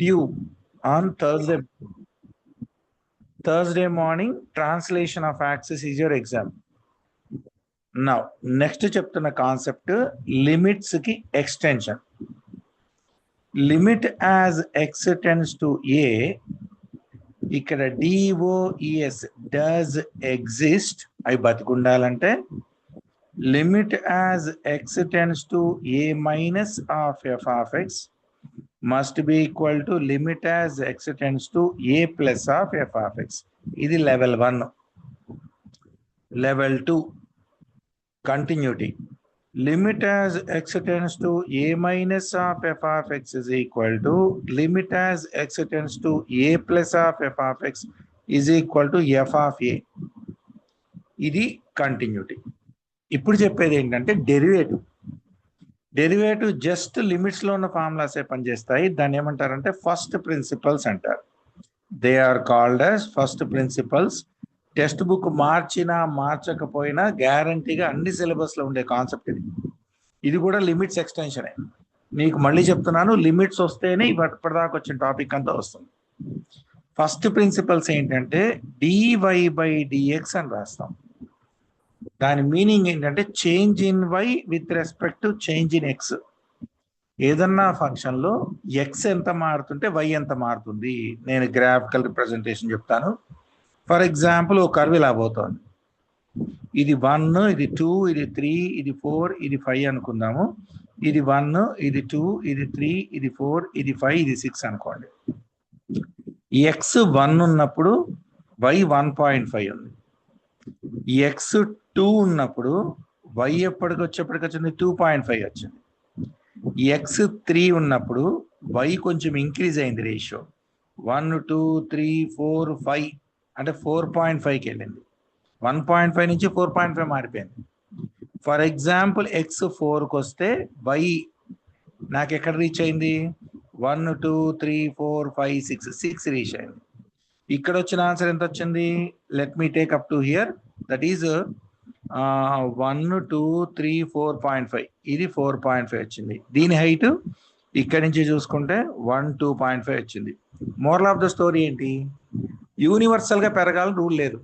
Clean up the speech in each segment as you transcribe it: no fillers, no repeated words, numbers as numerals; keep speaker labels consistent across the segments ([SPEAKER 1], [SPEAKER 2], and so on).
[SPEAKER 1] due on Thursday morning. Translation of axis is your exam. Now next చెప్తున్న concept limits కి extension. Limit as x tends to a, ఇక్కడ DOES does exist అవి బతికుండాలంటే limit as x tends to a minus of f of x must be equal to limit as x tends to a plus of f of x. ఇది level 1. level 2 continuity. Limit as x tends to a minus of f of x is equal to limit as x tends to a plus of f of x is equal to f of a. ఇది continuity. ఇప్పుడు చెప్పేది ఏంటంటే derivative just limits లో ఉన్న ఫార్ములాసే పనిచేస్తాయి. దాన్ని ఏమంటారంటే first principles అంటారు. They are called as first principles. Textbook మార్చినా మార్చకపోయినా గ్యారంటీగా అన్ని సిలబస్ లో ఉండే కాన్సెప్ట్ ఇది. ఇది కూడా లిమిట్స్ ఎక్స్టెన్షనే. మీకు మళ్ళీ చెప్తున్నాను, లిమిట్స్ వస్తేనే ఇప్పటిదాకా వచ్చిన టాపిక్ అంతా వస్తుంది. ఫస్ట్ ప్రిన్సిపల్స్ ఏంటంటే dy/dx అని రాస్తాం. దాని మీనింగ్ ఏంటంటే change in y with respect to change in x. ఏదన్నా ఫంక్షన్ లో x ఎంత మారుతుంటే y ఎంత మారుతుంది. నేను గ్రాఫికల్ రిప్రజెంటేషన్ చెప్తాను. ఫర్ ఎగ్జాంపుల్ ఒక కర్వ్ ఇలా పోతుంది. ఇది 1, ఇది 2, ఇది 3, ఇది 4, ఇది 5 అనుకుందాము. ఇది 1, ఇది 2, ఇది 3, ఇది 4, ఇది 5, ఇది 6 అనుకోండి. x 1 ఉన్నప్పుడు y 1.5 ఉంది. x 2 ఉన్నప్పుడు y ఎప్పటికొచ్చేప్పటికి వచ్చింది 2.5 వచ్చింది. x 3 ఉన్నప్పుడు y కొంచెం ఇంక్రీజ్ అయింది రేషియో. 1 2 3 4 5 అంటే 4.5కి వెళ్ళింది. 1.5 నుంచి 4.5 మారిపోయింది. ఫర్ ఎగ్జాంపుల్ x 4కి వస్తే y నాకు ఎక్కడ రీచ్ అయింది? 1 2 3 4 5 6 రీచ్ అయింది. ఇక్కడ వచ్చిన ఆన్సర్ ఎంత వచ్చింది? Let me take up to here. That is 1 2 3 4.5. ఇది 4.5 వచ్చింది. దీని హైట్ ఇక్కడి నుంచి చూసుకుంటే 1 2.5 వచ్చింది. మోరల్ ఆఫ్ ద స్టోరీ ఏంటి? యూనివర్సల్ గా పెరగాలని రూల్ లేదు.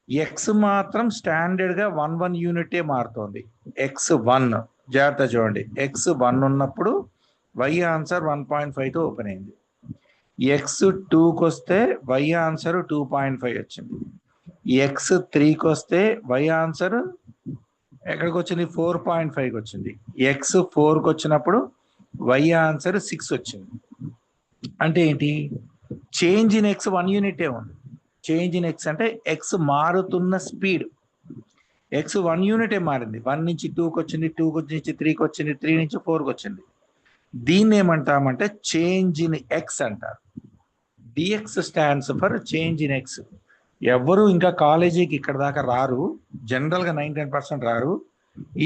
[SPEAKER 1] ఎక్స్ మాత్రం స్టాండర్డ్ గా 1 యూనిటే మారుతోంది. x1 జాగ్రత్త చూడండి. x1 ఉన్నప్పుడు y ఆన్సర్ 1.5 తో ఓపెన్ అయింది. x2కి వస్తే y ఆన్సర్ 2.5 వచ్చింది. x3కి వస్తే y ఆన్సర్ ఎక్కడికి వచ్చింది? 4.5కి వచ్చింది. x4కి వచ్చినప్పుడు y ఆన్సర్ 6 వచ్చింది. అంటే ఏంటి? చేంజ్ ఇన్ x 1 యూనిటే ఉంది. చేంజ్ ఇన్ x అంటే x మారుతున్న స్పీడ్. x 1 యూనిటే మారింది. 1 నుంచి 2కి వచ్చింది, 2 నుంచి 3కి వచ్చింది, 3 నుంచి 4కి వచ్చింది. దీన్ని ఏమంటామంటే చేంజ్ ఇన్ x అంటారు. dx stands for change in x. ఎవరు ఇంకా కాలేజీకి ఇక్కడ దాకా రారు, జనరల్గా 99% రారు.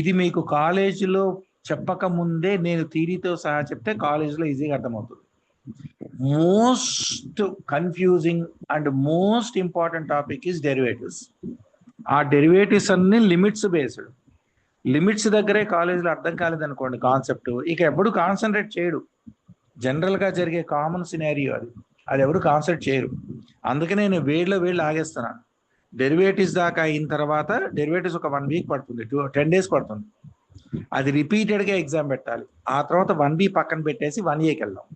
[SPEAKER 1] ఇది మీకు కాలేజీలో చెప్పక ముందే నేను థియరీతో సహా చెప్తే కాలేజీలో ఈజీగా అర్థమవుతుంది. Most confusing and most important topic is derivatives. ఆ డెరివేటివ్స్ అన్ని లిమిట్స్ బేస్డ్. లిమిట్స్ దగ్గరే కాలేజీలో అర్థం కాలేదనుకోండి కాన్సెప్ట్, ఇక ఎప్పుడు కాన్సన్ట్రేట్ చేయడు. జనరల్గా జరిగే కామన్ సినారియో అది ఎవరు కాన్సన్ట్రేట్ చేయరు. అందుకే నేను వేళ్ళు ఆగేస్తున్నాను. డెరివేటివ్స్ దాకా అయిన తర్వాత డెరివేటివ్స్ ఒక 1 వీక్ పడుతుంది, 10 days పడుతుంది. అది రిపీటెడ్గా ఎగ్జామ్ పెట్టాలి. ఆ తర్వాత 1 వీక్ పక్కన పెట్టేసి 1 yearకి వెళ్దాం.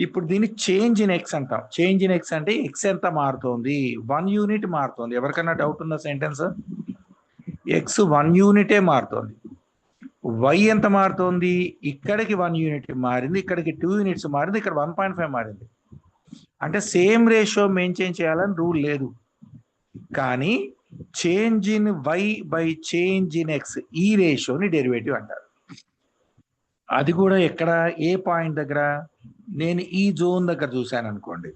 [SPEAKER 1] ఇప్పుడు దీన్ని చేంజ్ ఇన్ ఎక్స్ అంటాం. చేంజ్ ఇన్ ఎక్స్ అంటే ఎక్స్ ఎంత మారుతోంది? 1 యూనిట్ మారుతోంది. ఎవరికైనా డౌట్ ఉందా సెంటెన్స్? ఎక్స్ 1 యూనిటే మారుతోంది. వై ఎంత మారుతోంది? ఇక్కడికి 1 యూనిట్ మారింది, ఇక్కడికి 2 యూనిట్స్ మారింది, ఇక్కడ 1.5 మారింది. అంటే సేమ్ రేషియో మెయింటైన్ చేయాలని రూల్ లేదు. కానీ change in y by change in x, ఈ రేషియోని డెరివేటివ్ అంటారు. అది కూడా ఎక్కడ, ఏ పాయింట్ దగ్గర? నేను ఈ జోన్ దగ్గర చూశాను అనుకోండి.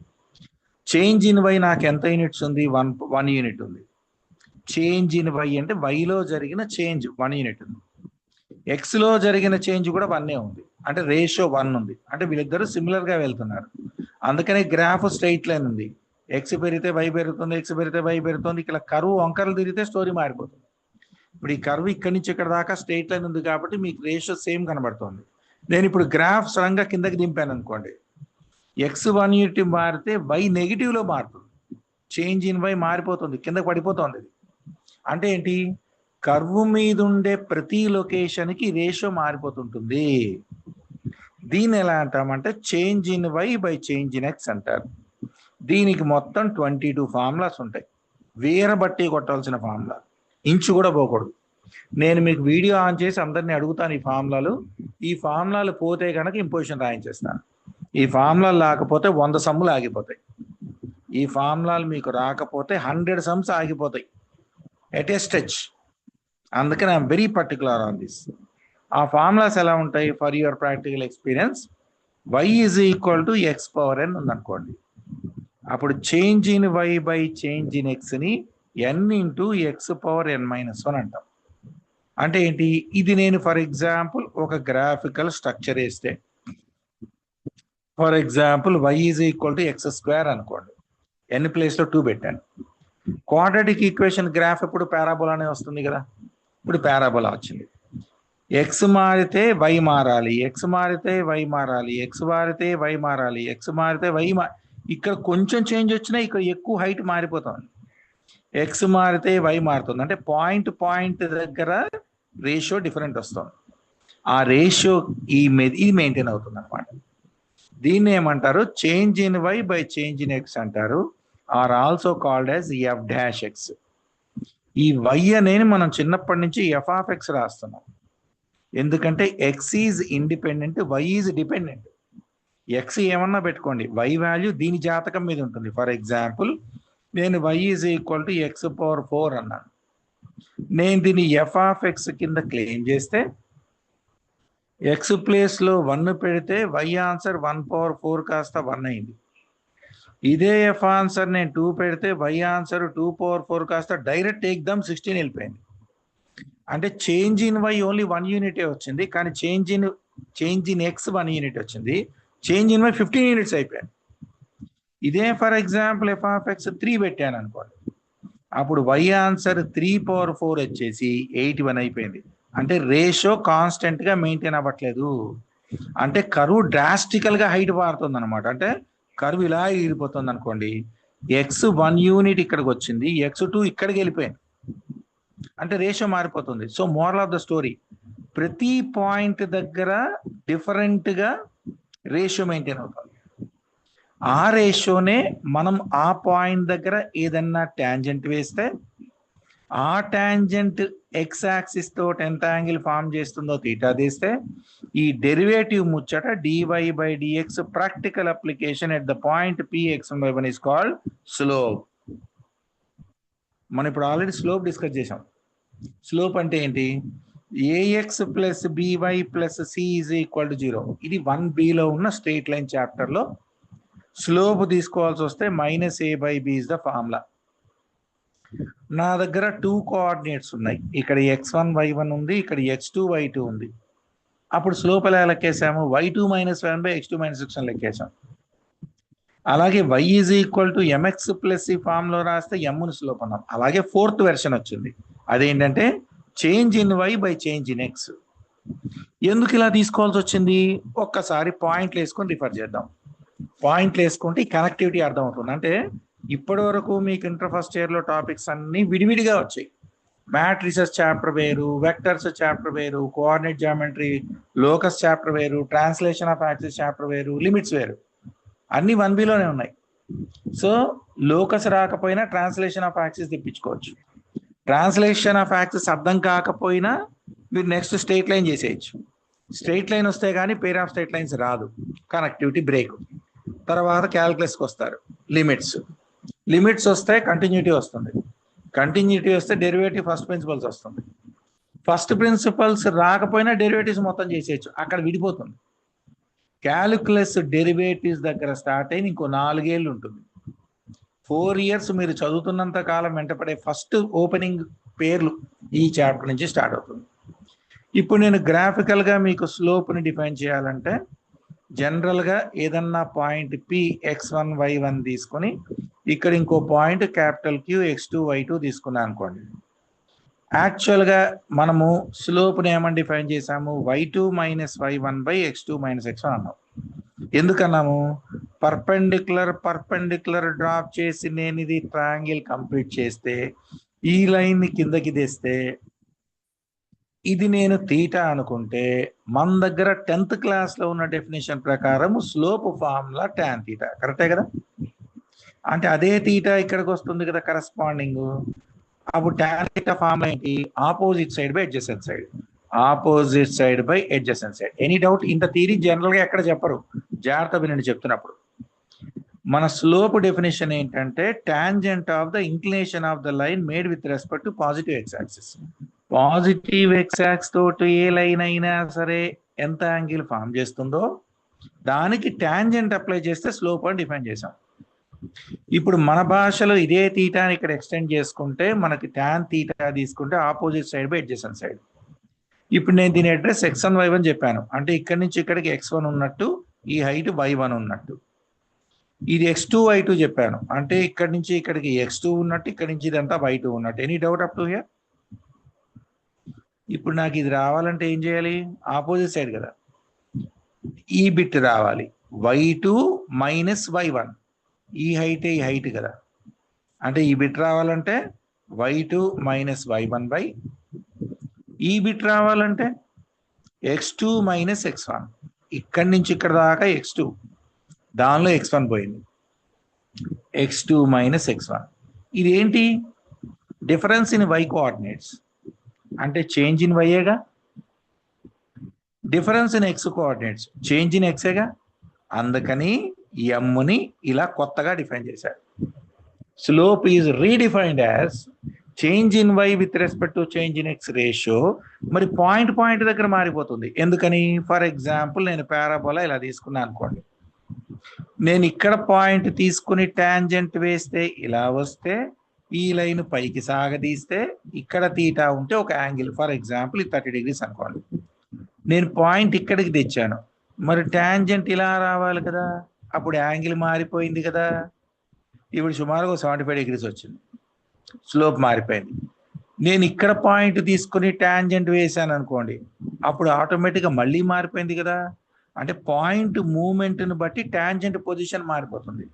[SPEAKER 1] చేంజ్ ఇన్ వై నాకు ఎంత యూనిట్స్ ఉంది? 1 యూనిట్ ఉంది. చేంజ్ ఇన్ వై అంటే వైలో జరిగిన చేంజ్ 1 యూనిట్ ఉంది. ఎక్స్లో జరిగిన చేంజ్ కూడా 1 ఉంది. అంటే రేషియో 1 ఉంది. అంటే వీళ్ళిద్దరూ సిమిలర్గా వెళ్తున్నారు. అందుకనే గ్రాఫ్ స్ట్రైట్ లైన్ ఉంది. ఎక్స్ పెరిగితే వై పెరుగుతుంది, ఎక్స్ పెరిగితే వై పెరుగుతుంది. ఇక్కడ కరువు వంకరలు తిరిగితే స్టోరీ మారిపోతుంది. ఇప్పుడు ఈ కర్వ్ ఇక్కడి నుంచి ఇక్కడ దాకా స్ట్రైట్ లైన్ ఉంది కాబట్టి మీకు రేషియో సేమ్ కనబడుతుంది. నేను ఇప్పుడు గ్రాఫ్ సడన్గా కిందకి దింపాను అనుకోండి, x1 యూనిట్ మారితే y నెగిటివ్లో మారుతుంది. చేంజ్ ఇన్ y మారిపోతుంది, కింద పడిపోతుంది. అంటే ఏంటి? కర్వ్ మీద ఉండే ప్రతి లొకేషన్కి రేషియో మారిపోతుంటుంది. దీన్ని ఎలా అంటామంటే change in y by change in x అంటారు. దీనికి మొత్తం 22 ఫార్ములాస్ ఉంటాయి. వేరే బట్టి కొట్టాల్సిన ఫార్ములా, ఇంచు కూడా పోకూడదు. నేను మీకు వీడియో ఆన్ చేసి అందరినీ అడుగుతాను ఈ ఫార్ములాలు పోతే కనుక ఇంపోజిషన్ రాయించేస్తాను. ఈ ఫార్ములాలు లేకపోతే 100 సమ్ములు ఆగిపోతాయి. ఈ ఫార్ములాలు మీకు రాకపోతే 100 సమ్స్ ఆగిపోతాయి ఎట్ ఏ స్ట్రెచ్. అందుకని I'm very particular on this. ఆ ఫార్ములాస్ ఎలా ఉంటాయి? For your practical experience, y is equal to x power n ఉందనుకోండి. అప్పుడు change in y by change in ఎక్స్ని n into x power n-1 అంటాం. అంటే ఏంటి? ఇది నేను ఫర్ ఎగ్జాంపుల్ ఒక గ్రాఫికల్ స్ట్రక్చర్ వేస్తే, for example y is equal to x square అనుకోండి, n ప్లేస్లో 2 పెట్టాను. క్వాడ్రాటిక్ ఈక్వేషన్ గ్రాఫ్ ఎప్పుడు పారాబోలానే వస్తుంది కదా. ఇప్పుడు పారాబోలా వచ్చింది. ఎక్స్ మారితే వై మారాలి, ఎక్స్ మారితే వై మారాలి, ఎక్స్ మారితే వై మారాలి, ఎక్స్ మారితే వై ఇక్కడ కొంచెం చేంజ్ వచ్చినా ఇక్కడ ఎక్కువ హైట్ మారిపోతుంది. ఎక్స్ మారితే వై మారుతుంది, అంటే పాయింట్ దగ్గర రేషియో డిఫరెంట్ వస్తుంది. ఆ రేషియో ఇది మెయింటైన్ అవుతుంది అనమాట. దీన్ని ఏమంటారు? Change in y by change in x అంటారు, or also called as f dash x. ఈ వై అనేది మనం చిన్నప్పటి నుంచి ఎఫ్ ఆఫ్ ఎక్స్ రాస్తున్నాం. ఎందుకంటే x is independent, y is dependent. X ఏమన్నా పెట్టుకోండి, వై వాల్యూ దీని జాతకం మీద ఉంటుంది. ఫర్ ఎగ్జాంపుల్ నేను y is equal to x power 4 అన్నాను. నేను దీన్ని ఎఫ్ ఆఫ్ ఎక్స్ కింద క్లెయిమ్ చేస్తే ఎక్స్ ప్లేస్లో 1 పెడితే y ఆన్సర్ 1/4 కాస్త 1 అయింది. ఇదే ఎఫ్ ఆన్సర్ నేను 2 పెడితే y ఆన్సర్ 2/4 కాస్త డైరెక్ట్ ఎగ్దాం 16 వెళ్ళిపోయింది. అంటే చేంజ్ ఇన్ y ఓన్లీ 1 యూనిటే వచ్చింది, కానీ చేంజ్ ఇన్ x 1 యూనిట్ వచ్చింది, చేంజ్ ఇన్ y 15 యూనిట్స్ అయిపోయాయి. ఇదే for example F of X 3 పెట్టాను అనుకోండి, అప్పుడు y ఆన్సర్ 3/4 వచ్చేసి 81 అయిపోయింది. అంటే రేషియో కాన్స్టెంట్గా మెయింటైన్ అవ్వట్లేదు. అంటే కర్వ్ డ్రాస్టికల్గా హైట్ మారుతుంది అనమాట. అంటే కర్వ్ ఇలా ఇరిపోతుంది అనుకోండి, ఎక్స్ 1 యూనిట్ ఇక్కడికి వచ్చింది, ఎక్స్ 2 ఇక్కడికి వెళ్ళిపోయింది, అంటే రేషియో మారిపోతుంది. So moral of the story, ప్రతి పాయింట్ దగ్గర డిఫరెంట్గా రేషియో మెయింటైన్ అవుతుంది. ఆ రేషియోనే మనం ఆ పాయింట్ దగ్గర ఏదన్నా ట్యాంజెంట్ వేస్తే ఆ ట్యాంజెంట్ ఎక్స్ యాక్సిస్ తో ఎంత యాంగిల్ ఫామ్ చేస్తుందో తీటా తీస్తే ఈ డెరివేటివ్ ముచ్చట dy by dx practical application at the point px1 is called slope. మనం ఇప్పుడు ఆల్రెడీ స్లోప్ డిస్కస్ చేసాం. స్లోప్ అంటే ఏంటి? ax plus by plus c is equal to 0. ఇది 1bలో ఉన్న స్ట్రెయిట్ లైన్ చాప్టర్లో స్లోప్ తీసుకోవాల్సి వస్తే -a by b is the formula. నా దగ్గర 2 కోఆర్డినేట్స్ ఉన్నాయి, ఇక్కడ x1 y1 ఉంది, ఇక్కడ x2 y2 ఉంది. అప్పుడు స్లోప్ ఎలా లెక్కేసాము? y2 - 1 by x2 - x1 లెక్కేసాం. అలాగే y is equal to mx plus ఈ ఫామ్లో రాస్తే mను స్లోప్ అన్నాం. అలాగే 4th వెర్షన్ వచ్చింది, అదేంటంటే change in y by change in x. ఎందుకు ఇలా తీసుకోవాల్సి వచ్చింది? ఒక్కసారి పాయింట్లు వేసుకొని రిఫర్ చేద్దాం. పాయింట్లు వేసుకుంటే ఈ కనెక్టివిటీ అర్థమవుతుంది. అంటే ఇప్పటి వరకు మీకు ఇంటర్ ఫస్ట్ ఇయర్లో టాపిక్స్ అన్నీ విడివిడిగా వచ్చాయి. మ్యాట్రిసెస్ చాప్టర్ వేరు, వెక్టర్స్ చాప్టర్ వేరు, కోఆర్డినేట్ జామెట్రీ, లోకస్ చాప్టర్ వేరు, ట్రాన్స్లేషన్ ఆఫ్ యాక్సిస్ చాప్టర్ వేరు, లిమిట్స్ వేరు, అన్నీ 1bలోనే ఉన్నాయి. సో లోకస్ రాకపోయినా ట్రాన్స్లేషన్ ఆఫ్ యాక్సిస్ తెప్పించుకోవచ్చు. ట్రాన్స్లేషన్ ఆఫ్ యాక్సిస్ అర్థం కాకపోయినా మీరు నెక్స్ట్ స్ట్రెయిట్ లైన్ చేసేయచ్చు. స్ట్రెయిట్ లైన్ వస్తే కానీ పేర్ ఆఫ్ స్ట్రెయిట్ లైన్స్ రాదు, కనెక్టివిటీ బ్రేక్. తర్వాత క్యాల్కులస్కి వస్తారు, లిమిట్స్ వస్తే కంటిన్యూటీ వస్తుంది, కంటిన్యూటీ వస్తే డెరివేటివ్ ఫస్ట్ ప్రిన్సిపల్స్ వస్తుంది. ఫస్ట్ ప్రిన్సిపల్స్ రాకపోయినా డెరివేటివ్స్ మొత్తం చేసేయచ్చు, అక్కడ విడిపోతుంది. క్యాలిక్యులస్ డెరివేటివ్స్ దగ్గర స్టార్ట్ అయిన ఇంకో 4 ఏళ్ళు ఉంటుంది. 4 years మీరు చదువుతున్నంత కాలం వెంటపడే ఫస్ట్ ఓపెనింగ్ పేర్లు ఈ చాప్టర్ నుంచి స్టార్ట్ అవుతుంది. ఇప్పుడు నేను గ్రాఫికల్గా మీకు స్లోప్ని డిఫైన్ చేయాలంటే జనరల్గా ఏదన్నా పాయింట్ p x1 y1 తీసుకొని ఇక్కడ ఇంకో point capital Q x2 y2 తీసుకున్నాను అనుకోండి. యాక్చువల్గా మనము స్లోప్ని ఏమని డిఫైన్ చేసాము? y2 - y1 by x2 - x1 అన్నాము. ఎందుకన్నాము? పర్పెండిక్యులర్ డ్రాప్ చేసి నేను ఇది ట్రయాంగిల్ కంప్లీట్ చేస్తే ఈ లైన్ ని కిందకి తెస్తే ఇది నేను తీటా అనుకుంటే మన దగ్గర 10th క్లాస్ లో ఉన్న డెఫినేషన్ ప్రకారం స్లోప్ ఫార్ములా టాన్ తీటా, కరెక్టే కదా? అంటే అదే తీటా ఇక్కడికి వస్తుంది కదా కరస్పాండింగ్. అప్పుడు టాన్ తీటా ఫార్ములా ఏంటి? Opposite side by adjacent side, opposite side by adjacent side. Any doubt? ఇంత థియరీ జనరల్ గా ఎక్కడ చెప్పరు, జాగ్రత్త వినండి చెప్తున్నప్పుడు. మన స్లోప్ డెఫినేషన్ ఏంటంటే tangent of the inclination of the line made with respect to positive X axis. Positive X axis తోటి ఏ లైన్ అయినా సరే ఎంత యాంగిల్ ఫామ్ చేస్తుందో దానికి టాంజెంట్ అప్లై చేస్తే స్లోప్ అని డిఫైన్ చేసాం. ఇప్పుడు మన భాషలో ఇదే తీటాని ఇక్కడ ఎక్స్టెండ్ చేసుకుంటే మనకి టాన్ తీటా తీసుకుంటే opposite side by adjacent side. ఇప్పుడు నేను దీని అడ్రస్ x1 y1 చెప్పాను, అంటే ఇక్కడి నుంచి ఇక్కడికి x1 ఉన్నట్టు, ఈ హైట్ y1 ఉన్నట్టు. ఇది x2 y2 చెప్పాను, అంటే ఇక్కడి నుంచి ఇక్కడికి x2 ఉన్నట్టు, ఇక్కడి నుంచి ఇదంతా y2 ఉన్నట్టు. Any doubt up to here? ఇప్పుడు నాకు ఇది రావాలంటే ఏం చేయాలి? ఆపోజిట్ సైడ్ కదా, ఈ బిట్ రావాలి y2 మైనస్ y1. ఈ హైట్ కదా, అంటే ఈ బిట్ రావాలంటే y2 మైనస్ y1 బై ఈ బిట్ రావాలంటే x2 మైనస్ x1. ఇక్కడి నుంచి ఇక్కడ దాకా x2, దానిలో x1 పోయింది, x2 మైనస్ x1. ఇది ఏంటి? డిఫరెన్స్ ఇన్ y కోఆర్డినేట్స్, అంటే చేంజ్ ఇన్ వైఏగా. Difference in x coordinates, change in ఎక్సేగా. అందుకని ఎమ్ని ఇలా కొత్తగా డిఫైన్ చేశారు. Slope is redefined as change in y with respect to change in x ratio. మరి పాయింట్ దగ్గర మారిపోతుంది. ఎందుకని? ఫర్ ఎగ్జాంపుల్ నేను పారాబోలా ఇలా తీసుకున్నాను అనుకోండి, నేను ఇక్కడ పాయింట్ తీసుకుని టాంజెంట్ వేస్తే ఇలా వస్తే, ఈ లైన్ పైకి సాగదీస్తే ఇక్కడ తీటా ఉంటే ఒక యాంగిల్, ఫర్ ఎగ్జాంపుల్ 30 degrees అనుకోండి. నేను పాయింట్ ఇక్కడికి తెచ్చాను, మరి టాంజెంట్ ఇలా రావాలి కదా, అప్పుడు యాంగిల్ మారిపోయింది కదా. ఇప్పుడు సుమారుగా 75 degrees వచ్చింది, స్లోప్ మారిపోయింది. నేను ఇక్కడ పాయింట్ తీసుకుని టాంజెంట్ వేసాను అనుకోండి, అప్పుడు ఆటోమేటిక్గా మళ్ళీ మారిపోయింది కదా. అంటే పాయింట్ మూమెంట్ని బట్టి టాంజెంట్ పొజిషన్ మారిపోతుంది.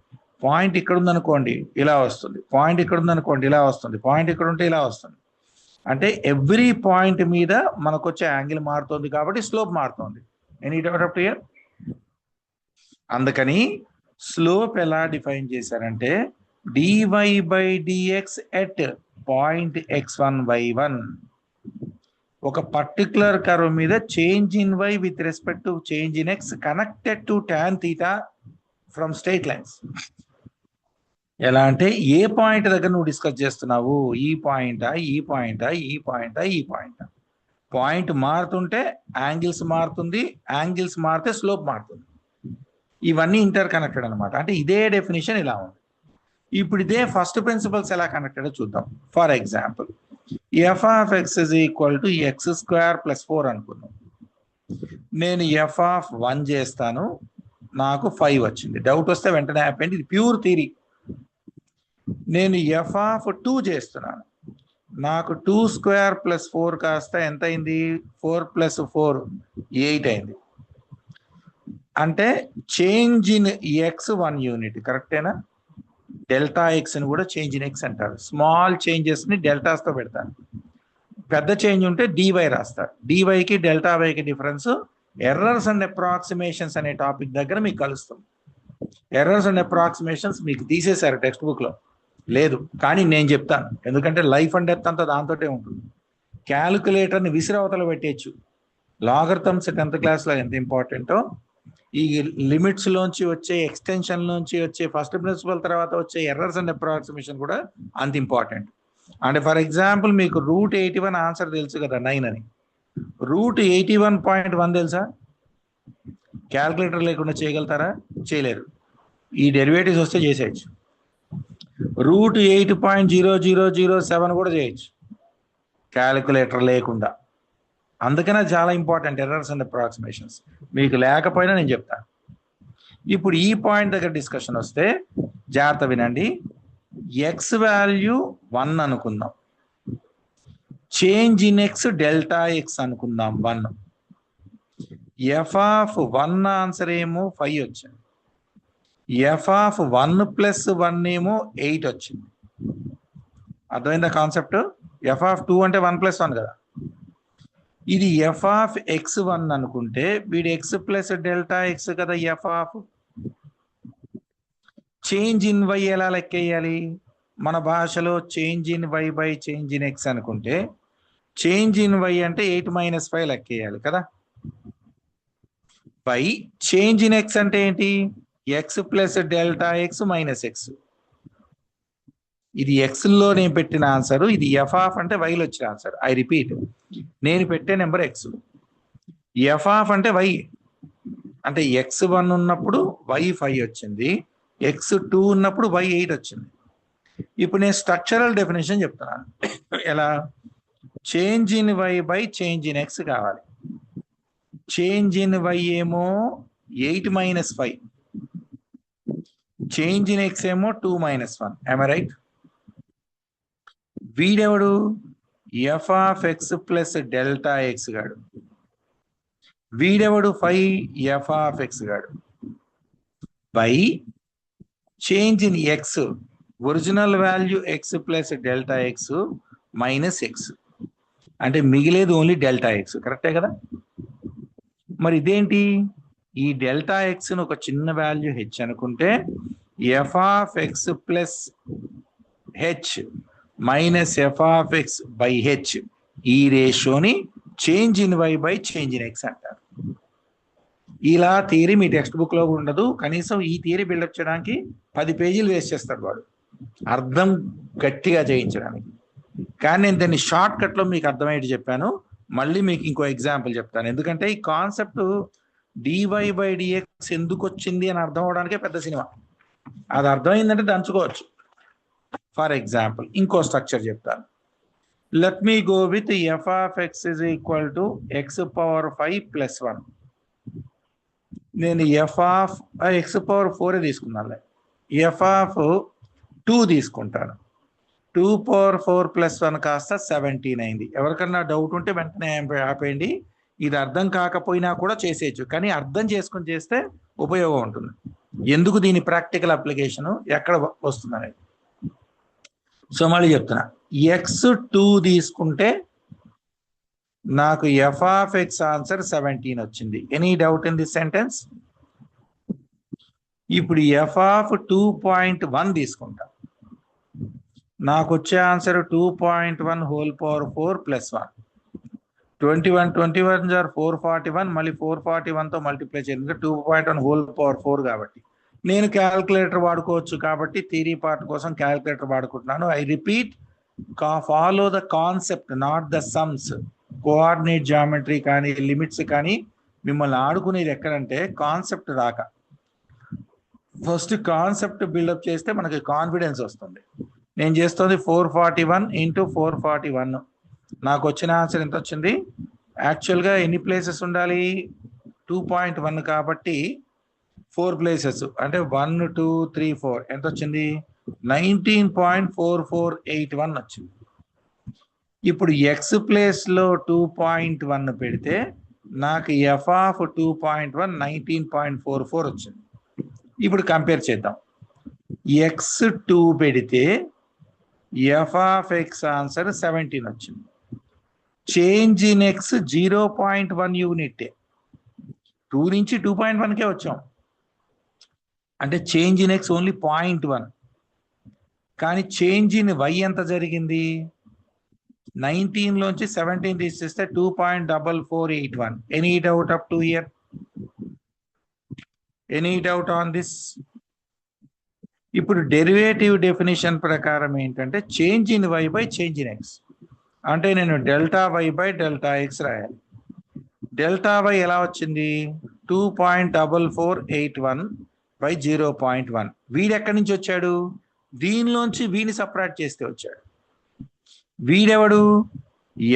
[SPEAKER 1] పాయింట్ ఇక్కడ ఉందనుకోండి ఇలా వస్తుంది, పాయింట్ ఇక్కడ ఉందనుకోండి ఇలా వస్తుంది, పాయింట్ ఇక్కడ ఉంటే ఇలా వస్తుంది. అంటే ఎవ్రీ పాయింట్ మీద మనకు వచ్చే యాంగిల్ మారుతుంది కాబట్టి స్లోప్ మారుతుంది. Any doubt up here? అందుకని స్లోప్ ఎలా డిఫైన్ చేశారంటే dy by dx at point x1 y1. ఒక పర్టికులర్ కర్వ్ మీద change in y with respect to change in x connected to tan theta from straight lines. ఎలా అంటే ఏ point దగ్గర నువ్వు discuss చేస్తున్నావు, ఈ పాయింటా, ఈ పాయింటా, ఈ పాయింటా, ఈ పాయింటా. పాయింట్ మారుతుంటే యాంగిల్స్ మారుతుంది, యాంగిల్స్ మారితే స్లోప్ మారుతుంది. ఇవన్నీ ఇంటర్ కనెక్టెడ్ అనమాట. అంటే ఇదే డెఫినేషన్ ఇలా ఉంది. ఇప్పుడు ఇదే ఫస్ట్ ప్రిన్సిపల్స్ ఎలా కనెక్టెడ్ చూద్దాం. For example f of x is equal to x² plus 4 అనుకున్నాం. నేను f ఆఫ్ 1 చేస్తాను, నాకు 5 వచ్చింది. డౌట్ వస్తే వెంటనే ఆపండి, ఇది ప్యూర్ థియరీ. నేను f ఆఫ్ 2 చేస్తున్నాను, నాకు 2² ప్లస్ 4 కాస్త ఎంత అయింది? 4 ప్లస్ 4 8 అయింది. అంటే చేంజ్ ఇన్ x 1 యూనిట్, కరెక్టేనా? డెల్టా ఎక్స్ అని కూడా చేంజ్ ఇన్ ఎక్స్ అంటారు. స్మాల్ చేంజెస్ ని డెల్టాస్ తో పెడతారు, పెద్ద చేంజ్ ఉంటే డివై రాస్తారు. డివైకి డెల్టా వైకి డిఫరెన్స్ ఎర్రర్స్ అండ్ అప్రాక్సిమేషన్స్ అనే టాపిక్ దగ్గర మీకు కలుస్తుంది. ఎర్రర్స్ అండ్ అప్రాక్సిమేషన్స్ మీకు తీసేశారు టెక్స్ట్ బుక్ లో, లేదు కానీ నేను చెప్తాను, ఎందుకంటే లైఫ్ అండ్ డెత్ అంతా దాంతోటే ఉంటుంది. క్యాలిక్యులేటర్ని విసిరవతలు పెట్టేయచ్చు. లాగర్థమ్స్ 10th క్లాస్లో ఎంత ఇంపార్టెంటో, ఈ లిమిట్స్ లోంచి వచ్చే ఎక్స్టెన్షన్ లోంచి వచ్చే ఫస్ట్ ప్రిన్సిపల్ తర్వాత వచ్చే ఎర్రర్స్ అండ్ అప్రాక్సిమేషన్ కూడా అంత ఇంపార్టెంట్. అంటే ఫర్ ఎగ్జాంపుల్ మీకు √81 ఆన్సర్ తెలుసు కదా, 9 అని. √81.1 తెలుసా? క్యాల్కులేటర్ లేకుండా చేయగలుగుతారా? చేయలేరు. ఈ డెరివేటివ్స్ వస్తే చేసేయచ్చు. √8.0007 కూడా చేయొచ్చు క్యాలిక్యులేటర్ లేకుండా. అందుకనే చాలా ఇంపార్టెంట్ ఎర్రర్స్ అండ్ అప్రాక్సిమేషన్స్. మీకు లేకపోయినా నేను చెప్తాను. ఇప్పుడు ఈ పాయింట్ దగ్గర డిస్కషన్ వస్తే జాగ్రత్త వినండి. ఎక్స్ వాల్యూ 1 అనుకుందాం, change in X delta X అనుకుందాం 1. f ఆఫ్ 1 ఆన్సర్ ఏమో 5 వచ్చింది. ఎఫ్ ఆఫ్ 1 + 1 ఏమో 8 వచ్చింది. అర్థమైందా కాన్సెప్ట్? ఎఫ్ ఆఫ్ 2 అంటే 1 + 1 కదా. ఇది ఎఫ్ ఆఫ్ x1 అనుకుంటే వీడి x ప్లస్ డెల్టా ఎక్స్ కదా F of. Change in y ఎలా లెక్కేయాలి? మన భాషలో change in y by change in x అనుకుంటే చేంజ్ ఇన్ y అంటే 8 - 5 లెక్కేయాలి కదా. బై చేంజ్ ఇన్ x అంటే ఏంటి? x plus delta X minus X. ఇది ఎక్స్లో నేను పెట్టిన ఆన్సర్, ఇది ఎఫ్ ఆఫ్ అంటే వైలో వచ్చిన ఆన్సర్. ఐ రిపీట్, నేను పెట్టే నెంబర్ ఎక్స్, ఎఫ్ ఆఫ్ అంటే వై అంటే x1 ఉన్నప్పుడు y5 వచ్చింది, x2 ఉన్నప్పుడు y8 వచ్చింది. ఇప్పుడు నేను స్ట్రక్చరల్ డెఫినేషన్ చెప్తున్నాను. ఎలా? Change in y by change in x కావాలి. చేంజ్ ఇన్ y ఏమో 8 - 5, చేంజ్ ఇన్ x ఏమో 2 - 1. am I right? వీడెవడు? F of x plus delta X గాడు. వీడెవడు? 5 ఎఫ్ ఆఫ్ ఎక్స్ గాడు. By change in X, original value X plus delta X minus X, అంటే మిగిలేదు only delta X. కరెక్టే కదా? మరి ఇదేంటి? ఈ డెల్టా ఎక్స్ ను ఒక చిన్న వాల్యూ హెచ్ అనుకుంటే f of x plus h minus f of x by h, ఈ రేషియోని change in y by change in x అంటారు. ఇలా థియరీ మీ టెక్స్ట్ బుక్ లో ఉండదు. కనీసం ఈ థియరీ బిల్డప్ చేయడానికి 10 పేజీలు వేస్ట్ చేస్తాడు వాడు, అర్థం గట్టిగా చేయించడానికి. కానీ నేను దాన్ని షార్ట్ కట్ లో మీకు అర్థమయ్యేది చెప్పాను. మళ్ళీ మీకు ఇంకో ఎగ్జాంపుల్ చెప్తాను, ఎందుకంటే ఈ కాన్సెప్ట్ డివై బై డిఎక్స్ ఎందుకు వచ్చింది అని అర్థం అవడానికే పెద్ద సినిమా. అది అర్థమైందంటే దంచుకోవచ్చు. ఫర్ ఎగ్జాంపుల్ ఇంకో స్ట్రక్చర్ చెప్తాను. Let me go with F of X is equal to x power 5 + 1. నేను ఎఫ్ ఆఫ్ ఎక్స్ పవర్ 4 తీసుకున్నాను. ఎఫ్ ఆఫ్ 2 తీసుకుంటాను. 2 పవర్ 4 + 1 కాస్త 17 అయింది. ఎవరికన్నా డౌట్ ఉంటే వెంటనే ఆపేయండి. ఇది అర్థం కాకపోయినా కూడా చేసేయచ్చు, కానీ అర్థం చేసుకుని చేస్తే ఉపయోగం ఉంటుంది. ఎందుకు దీని ప్రాక్టికల్ అప్లికేషన్ ఎక్కడ వస్తుంది అనేది. సో మళ్ళీ చెప్తున్నా, x2 తీసుకుంటే నాకు ఎఫ్ ఆఫ్ ఎక్స్ ఆన్సర్ 17 వచ్చింది. Any doubt in this sentence? ఇప్పుడు ఎఫ్ ఆఫ్ 2.1 తీసుకుంటా, నాకు వచ్చే ఆన్సర్ 2.1 హోల్ పవర్ 4 + 1. 21 × 441, మళ్ళీ 441తో మల్టిప్లై చేయండి, 2.1 హోల్ పవర్ 4 కాబట్టి. నేను క్యాల్కులేటర్ వాడుకోవచ్చు కాబట్టి థియరీ పార్ట్ కోసం క్యాల్కులేటర్ వాడుకుంటున్నాను. I repeat, follow the concept, not the sums. Coordinate geometry కానీ లిమిట్స్ కానీ మిమ్మల్ని ఆడుకునేది ఎక్కడంటే కాన్సెప్ట్ రాక. ఫస్ట్ కాన్సెప్ట్ బిల్డప్ చేస్తే మనకి కాన్ఫిడెన్స్ వస్తుంది. నేను చేస్తుంది 441 × 441. నాకు వచ్చిన ఆన్సర్ ఎంత వచ్చింది? యాక్చువల్గా ఎన్ని ప్లేసెస్ ఉండాలి? 2.1 కాబట్టి 4 ప్లేసెస్ అంటే 1 2 3 4. ఎంత వచ్చింది? 19.4481 వచ్చింది. ఇప్పుడు ఎక్స్ ప్లేస్లో 2.1 పెడితే నాకు ఎఫ్ ఆఫ్ 2.1 19.44 వచ్చింది. ఇప్పుడు కంపేర్ చేద్దాం. x2 పెడితే ఎఫ్ ఆఫ్ ఎక్స్ ఆన్సర్ 17 వచ్చింది. చేంజ్ ఇన్ ఎక్స్ 0.1 యూనిట్, 2 నుంచి 2.1కే వచ్చాం, అంటే చేంజ్ ఇన్ ఎక్స్ ఓన్లీ 0.1. కానీ చేంజ్ ఇన్ వై ఎంత జరిగింది? 19లోంచి 17 తీసేస్తే 2.4481. Any doubt up to here? Any doubt on this? ఇప్పుడు డెరివేటివ్ డెఫినేషన్ ప్రకారం ఏంటంటే change in y by change in x, అంటే నేను delta y by delta x రాయాలి. డెల్టా వై ఎలా వచ్చింది? 2.4481 బై 0.1. వీడు ఎక్కడి నుంచి వచ్చాడు? దీనిలోంచి వీని సపరేట్ చేస్తే వచ్చాడు. వీడెవడు?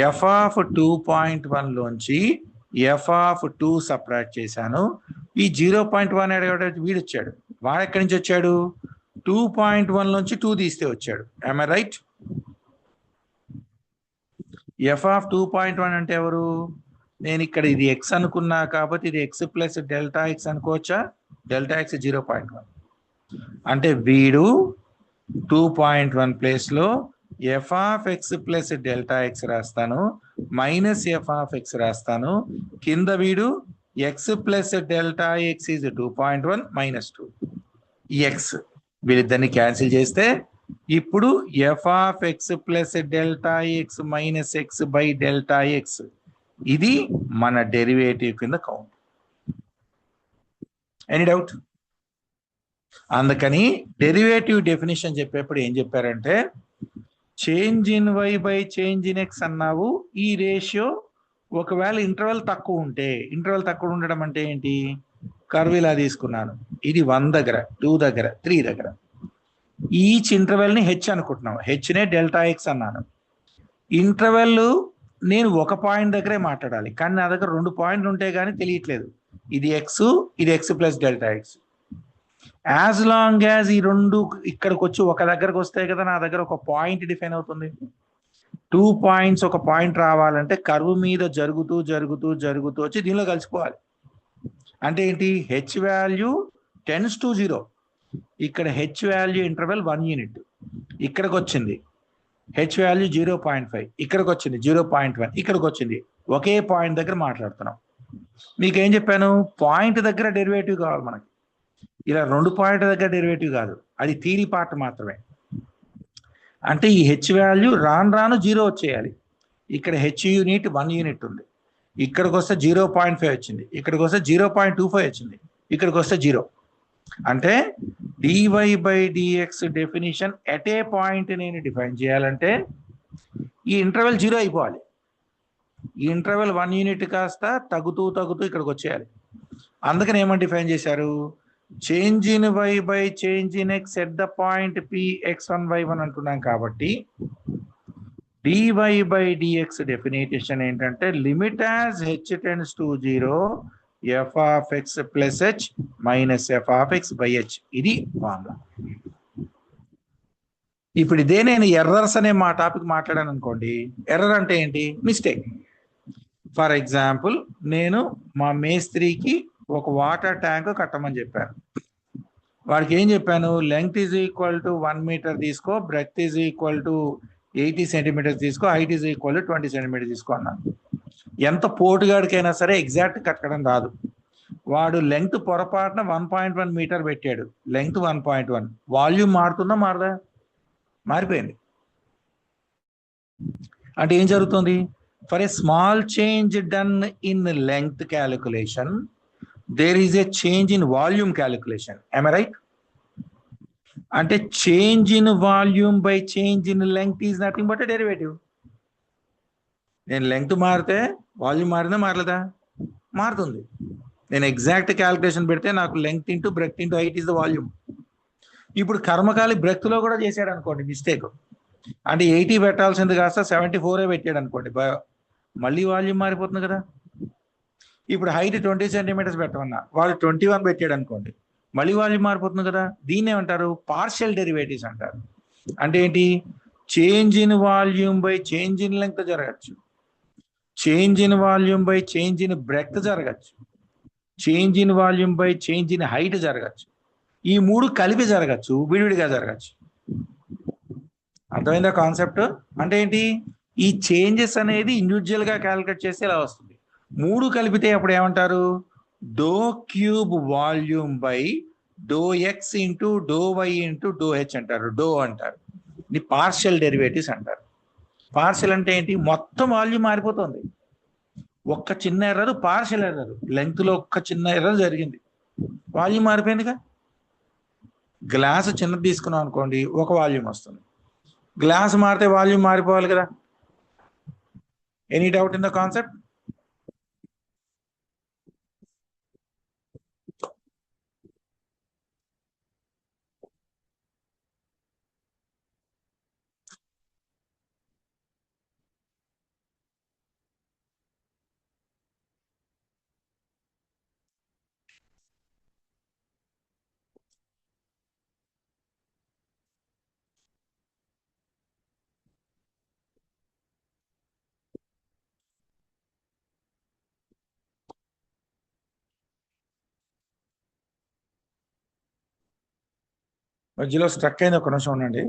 [SPEAKER 1] ఎఫ్ ఆఫ్ 2.1 లోంచి ఎఫ్ ఆఫ్ 2 సపరేట్ చేశాను. ఈ 0.1 అడిగాడు, వీడు వచ్చాడు. వాడు ఎక్కడి నుంచి వచ్చాడు? 2.1 లోంచి 2 తీస్తే వచ్చాడు. am I right? F of 2.1 అంటే ఎవరు? నేను ఇక్కడ ఇది ఎక్స్ అనుకున్నా కాబట్టి ఇది ఎక్స్ ప్లస్ డెల్టా ఎక్స్ అనుకోవచ్చా? Delta X 0.1. అంటే వీడు 2.1 ప్లేస్లో F of x plus delta X రాస్తాను, మైనస్ ఎఫ్ ఆఫ్ ఎక్స్ రాస్తాను. కింద వీడు X plus delta X is 2.1 minus 2 X. వీళ్ళిద్దరిని క్యాన్సిల్ చేస్తే ఇప్పుడు F of x plus delta X minus X by delta X, ఇది మన డెరివేటివ్ కింద కౌంట్. Any doubt? అందుకని డెరివేటివ్ డెఫినేషన్ చెప్పేప్పుడు ఏం చెప్పారంటే, change in y by change in X అన్నావు. ఈ రేషియో ఒకవేళ ఇంటర్వెల్ తక్కువ ఉంటే, ఇంటర్వెల్ తక్కువ ఉండడం అంటే ఏంటి? కర్వ్ ఇలా తీసుకున్నాను, ఇది 1 దగ్గర, 2 దగ్గర, 3 దగ్గర, ఈచ్ ఇంటర్వెల్ ని హెచ్ అనుకుంటున్నాం, హెచ్ నే డెల్టా ఎక్స్ అన్నాను. ఇంటర్వెల్ నేను ఒక పాయింట్ దగ్గరే మాట్లాడాలి, కానీ నా దగ్గర 2 పాయింట్లు ఉంటే కానీ తెలియట్లేదు. ఇది ఎక్స్, ఇది X plus delta X. As long as ఈ రెండు ఇక్కడికి వచ్చి ఒక దగ్గరకు వస్తాయి కదా, నా దగ్గర ఒక పాయింట్ డిఫైన్ అవుతుంది. 2 పాయింట్స్ ఒక పాయింట్ రావాలంటే కర్వ్ మీద జరుగుతూ జరుగుతూ జరుగుతూ వచ్చి దీనిలో కలిసిపోవాలి. అంటే ఏంటి? H value tense to 0. ఇక్కడ హెచ్ వాల్యూ ఇంటర్వెల్ 1 యూనిట్, ఇక్కడికి వచ్చింది హెచ్ వాల్యూ 0.5, ఇక్కడికి వచ్చింది 0.1, ఇక్కడికి వచ్చింది. ఒకే పాయింట్ దగ్గర మాట్లాడుతున్నాం. మీకేం చెప్పాను? పాయింట్ దగ్గర డెరివేటివ్ కావాలి మనకి. ఇలా 2 పాయింట్ దగ్గర డెరివేటివ్ కాదు, అది థీరీ పార్ట్ మాత్రమే. అంటే ఈ హెచ్ వాల్యూ రాను రాను 0 వచ్చేయాలి. ఇక్కడ హెచ్ యూనిట్ 1 యూనిట్ ఉంది, ఇక్కడికి వస్తే 0.5 వచ్చింది, ఇక్కడికి వస్తే 0.25 వచ్చింది, ఇక్కడికి వస్తే 0. అంటే dy by dx definition at a point నేను డిఫైన్ చేయాలంటే ఈ ఇంటర్వెల్ 0 అయిపోవాలి. ఈ ఇంటర్వెల్ 1 యూనిట్ కాస్త తగ్గుతూ తగ్గుతూ ఇక్కడికి వచ్చేయాలి. అందుకని ఏమని డిఫైన్ చేశారు? Change in y by change in x at the point P x1 y1 అంటున్నాం. కాబట్టి డివై బై డిఎక్స్ డెఫినేషన్ ఏంటంటే limit as h tends to 0 f of x plus h minus f of x by h. ఇది formula. ఇప్పుడు ఇదే నేను errors అనే మా topic మాట్లాడాను అనుకోండి. ఎర్రర్ అంటే ఏంటి? మిస్టేక్. ఫర్ ఎగ్జాంపుల్, నేను మా మేస్త్రికి ఒక వాటర్ ట్యాంక్ కట్టమని చెప్పాను. వాడికి ఏం చెప్పాను? Length is equal to 1 metre తీసుకో, breadth is equal to 80 centimetres తీసుకో, height is equal to 20 centimetres తీసుకో అన్నాను. ఎంత పోటుగాడికైనా సరే ఎగ్జాక్ట్ కట్టడం రాదు. వాడు లెంగ్త్ పొరపాటున 1.1 మీటర్ పెట్టాడు, లెంగ్త్ 1.1, వాల్యూమ్ మారుతుందా మారదా? మారిపోయింది. అంటే ఏం జరుగుతుంది? For a small change done in length calculation there is a change in volume calculation. am I right? అంటే change in volume by change in length is nothing but derivative. నేను length మారితే volume మారిందా మారలేదా? మారుతుంది. నేను exact calculation పెడితే నాకు length into breadth into height is the volume. ఇప్పుడు కర్మకాలి బ్రెడ్త్ లో కూడా చేశాడు అనుకోండి మిస్టేక్, అంటే 80 పెట్టాల్సింది కాస్త 74 పెట్టాడు అనుకోండి, మళ్ళీ వాల్యూమ్ మారిపోతుంది కదా. ఇప్పుడు హైట్ 20 సెంటీమీటర్స్ పెట్టమన్నా, వాడు 21 పెట్టాడు అనుకోండి, మళ్ళీ వాల్యూమ్ మారిపోతుంది కదా. దీన్ని ఏమంటారు? పార్షియల్ డెరివేటివ్స్ అంటారు. అంటే ఏంటి? Change in volume by change in length జరగచ్చు, change in volume by change in breadth జరగచ్చు, change in volume by change in height జరగచ్చు. ఈ మూడు కలిపి జరగచ్చు, విడివిడిగా జరగచ్చు. అర్థమైందా కాన్సెప్ట్? అంటే ఏంటి? ఈ చేంజెస్ అనేది ఇండివిజువల్ గా క్యాలిక్యులేట్ చేస్తే ఇలా వస్తుంది. మూడు కలిపితే అప్పుడు ఏమంటారు? Do cube volume by do x into do y into do h అంటారు, డో అంటారు. ఇది పార్షియల్ డెరివేటివ్స్ అంటారు. పార్షియల్ అంటే ఏంటి? మొత్తం వాల్యూమ్ మారిపోతుంది. ఒక్క చిన్న ఎర్రర్, పార్షియల్ ఎర్రర్, లెంగ్త్ లో ఒక్క చిన్న ఎర్రర్ జరిగింది, వాల్యూమ్ మారిపోయిందిగా. గ్లాస్ చిన్నది తీసుకున్నాం అనుకోండి, ఒక వాల్యూమ్ వస్తుంది. గ్లాస్ మారితే వాల్యూమ్ మారిపోవాలి కదా. Any doubt in the concept? మధ్యలో స్ట్రక్ అయింది, ఒక నిమిషం ఉండండి.